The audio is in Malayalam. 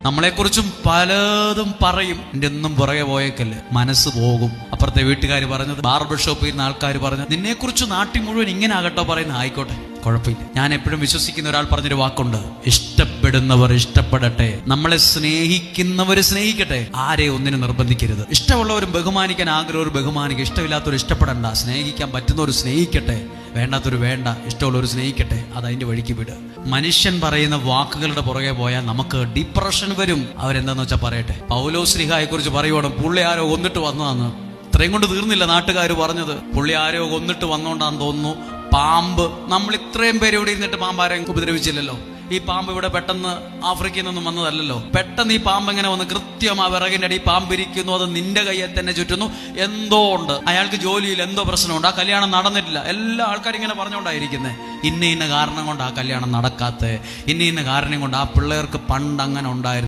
നമ്മളെക്കുറിച്ചും പലതും പറയും. എൻ്റെ ഒന്നും പുറകെ പോയേക്കല്ലേ, മനസ്സ് പോകും. അപ്പുറത്തെ വീട്ടുകാർ പറഞ്ഞത്, ബാർബർ ഷോപ്പിൽ നിന്ന് ആൾക്കാർ പറഞ്ഞത്, നിന്നെക്കുറിച്ച് നാട്ടിൽ മുഴുവൻ ഇങ്ങനെ ആകട്ടോ പറയുന്നത്, ആയിക്കോട്ടെ, കുഴപ്പമില്ല. ഞാൻ എപ്പോഴും വിശ്വസിക്കുന്ന ഒരാൾ പറഞ്ഞൊരു വാക്കുണ്ട്, ഇഷ്ടപ്പെടുന്നവർ ഇഷ്ടപ്പെടട്ടെ, നമ്മളെ സ്നേഹിക്കുന്നവർ സ്നേഹിക്കട്ടെ, ആരെ ഒന്നിനും നിർബന്ധിക്കരുത്. ഇഷ്ടമുള്ളവരും ബഹുമാനിക്കാൻ ആഗ്രഹം ബഹുമാനിക്കുക, ഇഷ്ടമില്ലാത്തവർ ഇഷ്ടപ്പെടണ്ട. സ്നേഹിക്കാൻ പറ്റുന്നവർ സ്നേഹിക്കട്ടെ, വേണ്ടാത്തൊരു വേണ്ട, ഇഷ്ടമുള്ളവർ സ്നേഹിക്കട്ടെ, അത് അതിന്റെ വഴിക്ക് വിട്. മനുഷ്യൻ പറയുന്ന വാക്കുകളുടെ പുറകെ പോയാൽ നമുക്ക് ഡിപ്രഷൻ വരും. അവരെന്താന്ന് വെച്ചാൽ പറയട്ടെ. പൗലോസ്ലീഹായെ കുറിച്ച് പറയുവാണ്, പുള്ളി ആരോ കൊന്നിട്ട് വന്നതാന്ന്. ഇത്രയും കൊണ്ട് തീർന്നില്ല നാട്ടുകാർ പറഞ്ഞത്, പുള്ളി ആരോ കൊന്നിട്ട് വന്നോണ്ടാന്ന് തോന്നുന്നു. പാമ്പ്, നമ്മൾ ഇത്രയും പേര് ഇവിടെ ഇരുന്നിട്ട് പാമ്പ് ആരെയും ഉപദ്രവിച്ചില്ലല്ലോ. ഈ പാമ്പ് ഇവിടെ പെട്ടെന്ന് ആഫ്രിക്കയിൽ നിന്നും വന്നതല്ലല്ലോ. പെട്ടെന്ന് ഈ പാമ്പ് എങ്ങനെ വന്ന് കൃത്യം ആ വിറകിന്റെ അടി പാമ്പിരിക്കുന്നു, അത് നിന്റെ കയ്യെ തന്നെ ചുറ്റുന്നു. എന്തോ ഉണ്ട്, അയാൾക്ക് ജോലിയിൽ എന്തോ പ്രശ്നമുണ്ട്, ആ കല്യാണം നടന്നിട്ടില്ല. എല്ലാ ആൾക്കാരും ഇങ്ങനെ പറഞ്ഞുകൊണ്ടായിരിക്കുന്നത്, ഇന്ന കാരണം കൊണ്ട് ആ കല്യാണം നടക്കാത്ത, ഇന്ന കാരണം കൊണ്ട് ആ പിള്ളേർക്ക് പണ്ട് അങ്ങനെ ഉണ്ടായിരുന്നു.